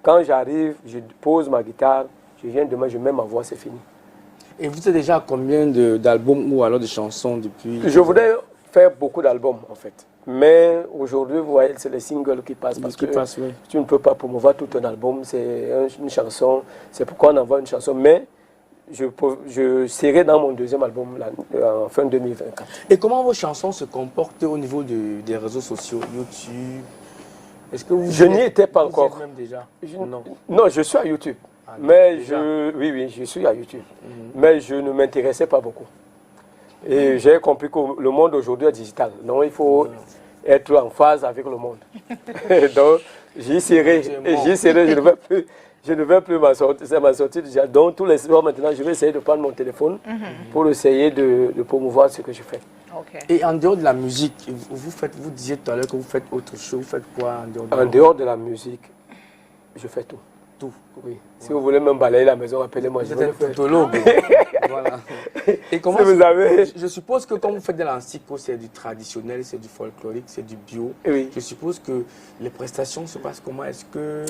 Quand j'arrive, je pose ma guitare, je viens demain, je mets ma voix, c'est fini. Et vous êtes déjà à combien d'albums ou alors de chansons depuis? Je voudrais faire beaucoup d'albums en fait. Mais aujourd'hui, vous voyez, c'est les singles qui passent parce que oui. tu ne peux pas promouvoir tout un album, c'est une chanson, c'est pourquoi on envoie une chanson. Mais je serai dans mon deuxième album en fin 2024. Et comment vos chansons se comportent au niveau des réseaux sociaux, YouTube? Est-ce que je n'y étais pas encore. Vous êtes même déjà? Non, je suis à YouTube. Ah, mais oui, je suis à YouTube. Mais je ne m'intéressais pas beaucoup. Et j'ai compris que le monde aujourd'hui est digital. Donc il faut être en phase avec le monde. Donc j'y serai. Je ne vais plus m'en sortir déjà. Donc tous les soirs maintenant, je vais essayer de prendre mon téléphone pour essayer de promouvoir ce que je fais. Okay. Et en dehors de la musique, vous disiez tout à l'heure que vous faites autre chose. Vous faites quoi en dehors de En dehors de la musique, je fais tout. Tout, oui. Si vous voulez même balayer la maison, appelez-moi. Vous êtes un totologue. Voilà. Et comment si vous avez... Je suppose que quand vous faites de l'antico, c'est du traditionnel, c'est du folklorique, c'est du bio. Oui. Je suppose que les prestations se passent comment? Est-ce que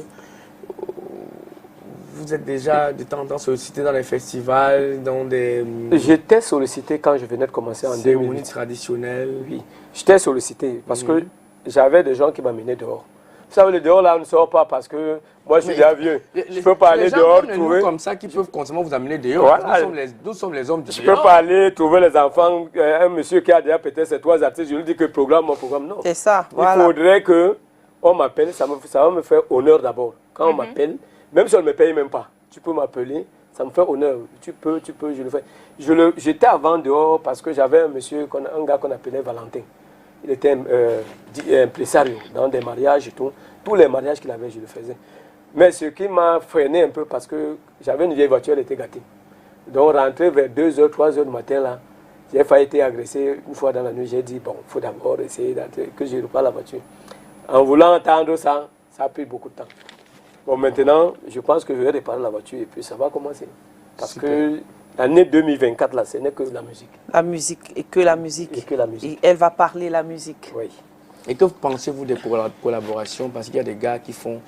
vous êtes déjà de temps en temps sollicité dans les festivals, dans des... J'étais sollicité quand je venais de commencer en 2008. Cérémonies traditionnelles. Oui, j'étais sollicité parce que j'avais des gens qui m'amenaient dehors. Vous savez, le dehors là, on ne sort pas parce que moi je suis déjà vieux. Je ne peux pas aller dehors trouver. Comme ça qui peuvent constamment vous amener dehors. Voilà. Nous sommes les hommes du Je ne peux pas aller trouver les enfants. Un monsieur qui a déjà peut-être ses 3 artistes, je lui dis que mon programme, non. C'est ça. Voilà. Il faudrait qu'on m'appelle, ça va me faire honneur d'abord. Quand on m'appelle, même si on ne me paye même pas, tu peux m'appeler, ça me fait honneur. Tu peux, je le fais. J'étais avant dehors parce que j'avais un gars qu'on appelait Valentin. Il était impresario dans des mariages et tout. Tous les mariages qu'il avait, je le faisais. Mais ce qui m'a freiné un peu parce que j'avais une vieille voiture, elle était gâtée. Donc, rentrer vers 2h, 3h du matin, là, j'ai failli être agressé une fois dans la nuit. J'ai dit, bon, il faut d'abord essayer d'entrer, que je repars la voiture. En voulant entendre ça, ça a pris beaucoup de temps. Bon, maintenant, je pense que je vais réparer la voiture et puis ça va commencer. Parce que l'année 2024, là, ce n'est que la musique. La musique, et que la musique. Et que la musique. Et elle va parler la musique. Oui. Et que pensez-vous des collaborations? Parce qu'il y a des gars qui font,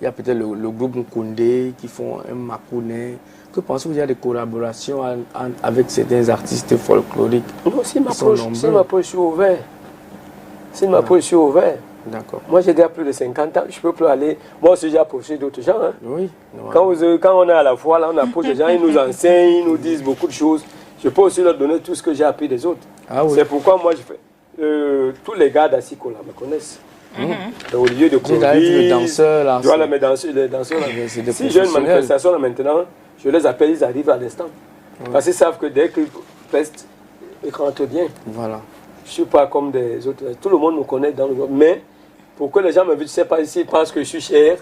il y a peut-être le groupe Nkoundé, qui font un Makouné. Que pensez-vous, il y a des collaborations avec certains artistes folkloriques? Non, si m'approche, je suis ouvert. Si m'approche, je suis ouvert. D'accord. Moi, j'ai déjà plus de 50 ans, je ne peux plus aller. Moi aussi, j'ai approché d'autres gens. Hein. Oui. Quand on est à la fois, là, on approche des gens, ils nous enseignent, ils nous disent beaucoup de choses. Je peux aussi leur donner tout ce que j'ai appris des autres. Ah, oui. C'est pourquoi moi, je fais. Tous les gars d'Assiko là me connaissent. Au lieu de courir, les danseurs là. Voilà, mes danseurs là. Si j'ai une manifestation là maintenant, je les appelle, ils arrivent à l'instant. Parce qu'ils savent que dès qu'ils prestent, ils rentrent bien. Voilà. Je ne suis pas comme des autres. Tout le monde me connaît dans le groupe. Mais pour que les gens me disent, je ne sais pas s'ils pensent que je suis cher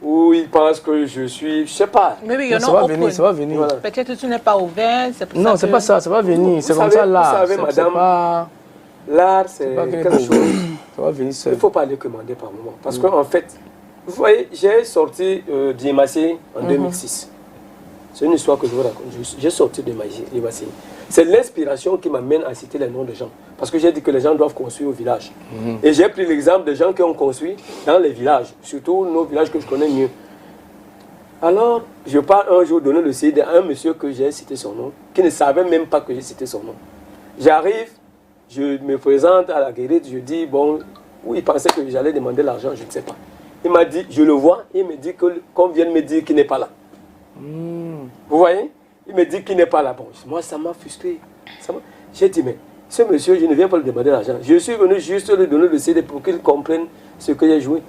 ou ils pensent que je suis. Je ne sais pas. Mais ça va venir, ça va venir. Voilà. Peut-être que tu n'es pas ouvert. Non, c'est pas ça, ça va venir. C'est comme ça là. Vous savez, madame. L'art, c'est quelque chose. Ça va venir seul. Il ne faut pas aller commander par moment. Parce qu'en fait, vous voyez, j'ai sorti d'Imassé en 2006. C'est une histoire que je vous raconte. J'ai sorti d'Imassé. C'est l'inspiration qui m'amène à citer les noms des gens. Parce que j'ai dit que les gens doivent construire au village. Et j'ai pris l'exemple des gens qui ont construit dans les villages. Surtout nos villages que je connais mieux. Alors, je pars un jour donner le CD à un monsieur que j'ai cité son nom, qui ne savait même pas que j'ai cité son nom. J'arrive. Je me présente à la guérite, je dis, bon, où il pensait que j'allais demander l'argent, je ne sais pas. Il m'a dit, je le vois, il me dit qu'on vient de me dire qu'il n'est pas là. Vous voyez? Il me dit qu'il n'est pas là. Bon, moi, ça m'a frustré. J'ai dit, mais ce monsieur, je ne viens pas lui demander l'argent. Je suis venu juste lui donner le CD pour qu'il comprenne ce que j'ai joué.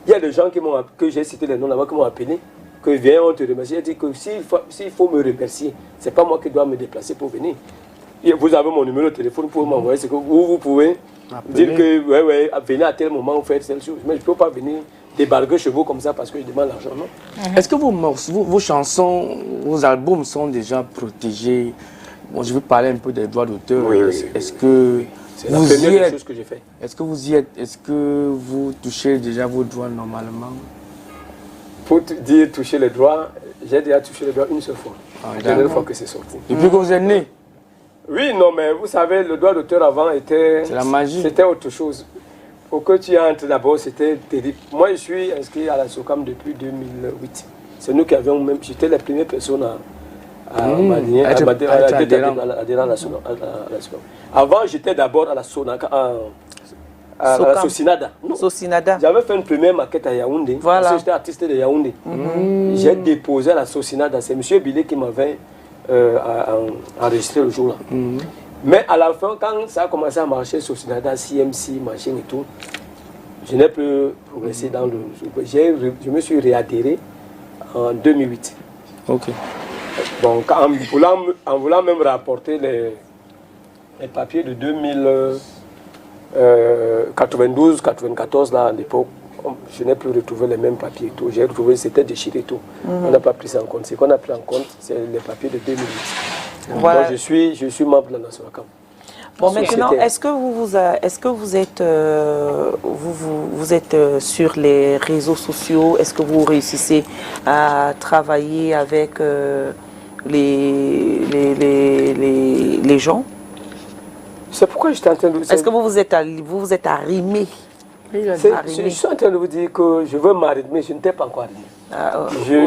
Il y a des gens que j'ai cité les noms là-bas qui m'ont appelé, que viens, on te remercie. J'ai dit que s'il faut me remercier, ce n'est pas moi qui dois me déplacer pour venir. Vous avez mon numéro de téléphone pour m'envoyer ce que vous pouvez dire que venez à tel moment, vous faites telle chose. Mais je ne peux pas venir débarquer chez vous comme ça parce que je demande l'argent, non. Est-ce que vos chansons, vos albums sont déjà protégés? Bon, je veux parler un peu des droits d'auteur. Oui, est-ce que c'est la première chose que j'ai fait. Est-ce que vous y êtes? Est-ce que vous touchez déjà vos droits normalement? Pour dire toucher les droits, j'ai déjà touché les droits une seule fois. La dernière fois que c'est sorti. Depuis que vous êtes né? Oui, non, mais vous savez, le droit d'auteur avant était... C'est la magie. C'était autre chose. Au que tu entres d'abord, c'était terrible. Moi, je suis inscrit à la SOCAM depuis 2008. C'est nous qui avions même... J'étais la première personne à adhérer à la SOCAM. Avant, j'étais d'abord à la Socinada. Socinada. J'avais fait une première maquette à Yaoundé. Voilà. Parce que j'étais artiste de Yaoundé. J'ai déposé à la Socinada. C'est M. Billet qui m'avait enregistré le jour-là. Mais à la fin, quand ça a commencé à marcher, Socinada, CMC, machin et tout, je n'ai plus progressé dans le... Je me suis réadhéré en 2008. Ok. Donc, en voulant même rapporter les papiers de 2092, 94, là, à l'époque, je n'ai plus retrouvé les mêmes papiers et tout. J'ai retrouvé, c'était déchiré et tout. On n'a pas pris ça en compte. Ce qu'on a pris en compte, c'est les papiers de 2008. Voilà. Donc, je suis membre de la SOCAM. Bon, maintenant, est-ce que vous êtes sur les réseaux sociaux? Est-ce que vous réussissez à travailler avec les gens? C'est pourquoi j'étais en train de... Est-ce que vous vous êtes arrimé? Je suis en train de vous dire que je veux m'arrimer, je n'étais pas encore arrimé.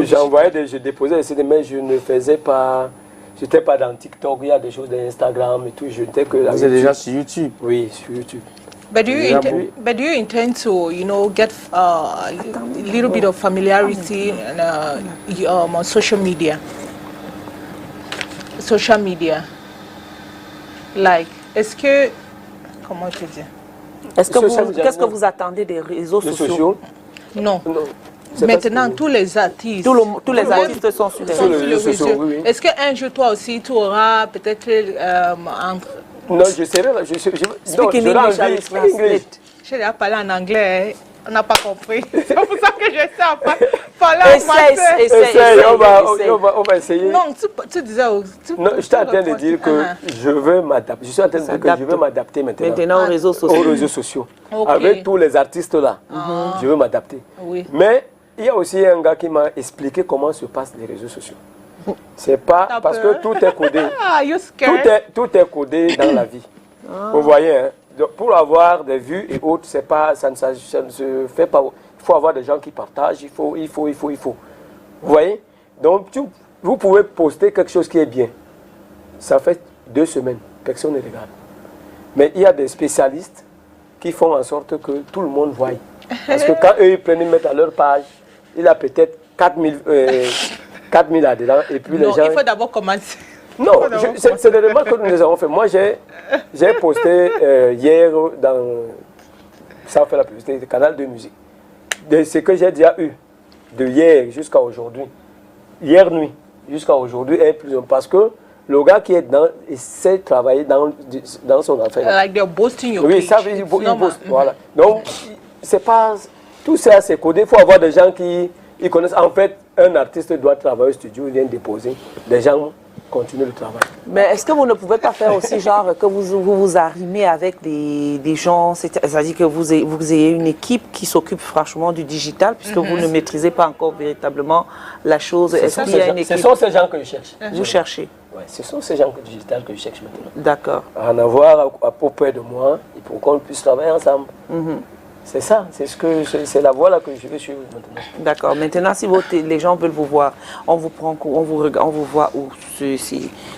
J'envoyais, je déposais des CD, mais je ne faisais pas... Je n'étais pas dans TikTok, il y a des choses d'Instagram et tout. Je n'étais que... Vous êtes déjà sur YouTube? Oui, sur YouTube. But do you intend to, get a little bit of familiarity on social media? Social media. Like, est-ce que... Comment je dis? Qu'est-ce que vous attendez des réseaux sociaux? Non. Maintenant, tous les artistes... Tous les artistes sont sur les réseaux sociaux. Oui. Est-ce qu'un jour, toi aussi, tu auras peut-être... Non, je serai là. Speak in English, I will translate. Je n'ai pas parlé en anglais. On n'a pas compris. C'est pour ça que je sais pas parler en français. Essaye. On va essayer. Non, tu disais... Non, je suis en train de dire que je veux m'adapter. Je suis en train de dire que je veux m'adapter maintenant aux réseaux sociaux. Aux réseaux sociaux. Okay. Avec tous les artistes là, je veux m'adapter. Oui. Mais il y a aussi un gars qui m'a expliqué comment se passent les réseaux sociaux. C'est pas parce que tout est codé. Tout est codé dans la vie. Vous voyez, hein? Donc, pour avoir des vues et autres, ça ne se fait pas. Il faut avoir des gens qui partagent, il faut. Vous voyez? Donc, vous pouvez poster quelque chose qui est bien. Ça fait 2 semaines, personne ne regarde. Mais il y a des spécialistes qui font en sorte que tout le monde voie. Parce que quand eux, ils prennent, ils mettent à leur page, il y a peut-être 4000 là-dedans. Et puis les gens... il faut d'abord commencer. Non, c'est des remarques que nous avons fait. Moi, j'ai posté hier ça fait la publicité, le canal de musique. De ce que j'ai déjà eu, de hier jusqu'à aujourd'hui, hier nuit jusqu'à aujourd'hui, est plus parce que le gars qui est dedans, il sait travailler dans son affaire. Like they're boosting your page. Oui, ça veut dire il booste. Voilà. Donc, c'est pas... Tout ça, c'est codé. Il faut avoir des gens qui connaissent. En fait, un artiste doit travailler au studio, il vient déposer. Des gens continuent le travail. Mais est-ce que vous ne pouvez pas faire aussi genre que vous arrimez avec des gens, c'est-à-dire que vous ayez une équipe qui s'occupe franchement du digital, puisque vous ne maîtrisez pas encore véritablement la chose. Est-ce qu'il y a une équipe? Ce sont ces gens que je cherche. Vous cherchez? Oui, ce sont ces gens digital que je cherche maintenant. D'accord. En avoir auprès de moi, et pour qu'on puisse travailler ensemble. C'est ça, c'est la voie là que je vais suivre maintenant. D'accord. Maintenant, si les gens veulent vous voir, on vous prend, on vous voit où?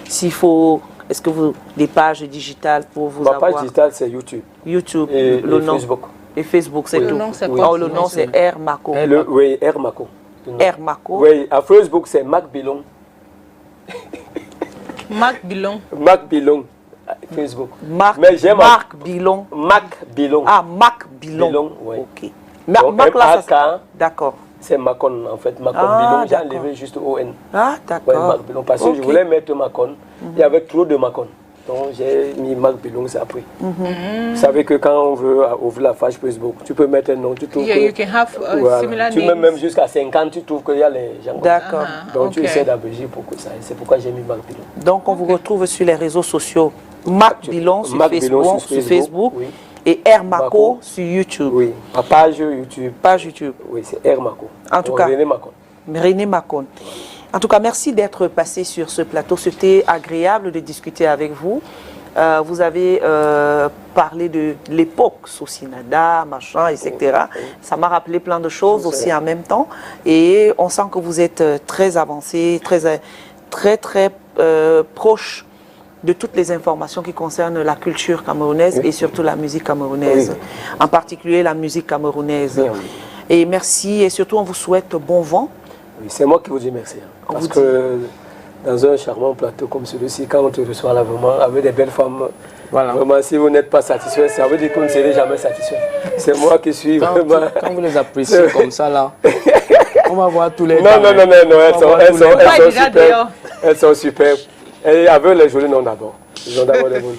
S'il faut, est-ce que vous des pages digitales pour vous avoir? Ma page digitale, c'est YouTube. YouTube et le nom. Facebook. Et Facebook, c'est oui. tout. Le nom, c'est quoi? Oh, le nom, c'est R Mako. Oui, R Mako. R Mako. Oui, à Facebook, c'est Mac Bilong. Mac Bilong. Mac Bilong. Facebook. Marc Bilong. Mac Bilong. Ah, Mac Bilong. Bilong, oui. Ok. Mac là, ça. D'accord. C'est Macon en fait. Macon Bilong, j'ai enlevé juste ON. Ah, d'accord. Oui, Mac Bilong. Parce que je voulais mettre Macon. Il y avait trop de Macon. Donc j'ai mis Mac Bilong, c'est après. Vous savez que quand on veut ouvrir la page Facebook, tu peux mettre un nom, tu trouves you can have similar tu mets même jusqu'à 50, tu trouves qu'il y a les gens. D'accord. Donc tu essaies d'abréger pour que ça. C'est pourquoi j'ai mis Mac Bilong. Donc on vous retrouve sur les réseaux sociaux. Mac Bilong sur Facebook, oui. Et R Mako sur YouTube. Oui, ma page YouTube. Page YouTube. Oui, c'est R Mako. En tout cas, René Macon. René Macon. En tout cas, merci d'être passé sur ce plateau. C'était agréable de discuter avec vous. vous avez parlé de l'époque, Sosinada, machin, etc. Ça m'a rappelé plein de choses aussi en même temps. Et on sent que vous êtes très avancé, très proche de toutes les informations qui concernent la culture camerounaise et surtout la musique camerounaise, en particulier la musique camerounaise. Et merci, et surtout on vous souhaite bon vent. Oui, c'est moi qui vous dis merci. Parce que dans un charmant plateau comme celui-ci, quand on te reçoit là vraiment avec des belles femmes, vraiment si vous n'êtes pas satisfait, ça veut dire que vous ne serez jamais satisfait. C'est moi qui suis vraiment... Quand vous les appréciez comme ça là, on va voir tous les... Non, elles sont superbes. Et avec les jolis noms d'abord. Ils ont d'abord des bons.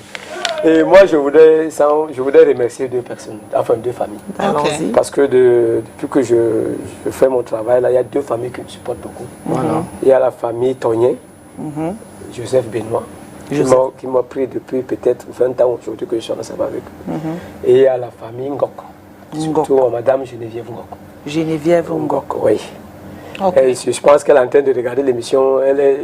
Et moi, je voudrais remercier deux personnes, enfin deux familles. Allons-y. Parce que depuis que je fais mon travail, là, il y a deux familles qui me supportent beaucoup. Il y a la famille Tonien, Joseph Benoît, qui m'a pris depuis peut-être 20 ans aujourd'hui que je suis ensemble avec eux. Et il y a la famille Ngok, surtout Madame Geneviève Ngok. Geneviève Ngok. Oui. Et je pense qu'elle est en train de regarder l'émission. Elle est...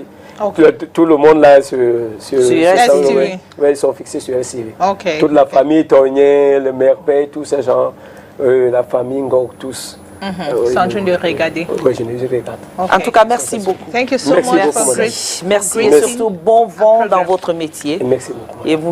Tout le monde là sur STV. Ils sont fixés sur STV. Toute la famille Tonien, le merveille, tous ces gens, la famille Ngok, tous. Sont en train de regarder. Oui, je les regarde. En tout cas, merci beaucoup. Thank you so much for Merci et surtout bon vent dans votre métier. Merci beaucoup. Et vous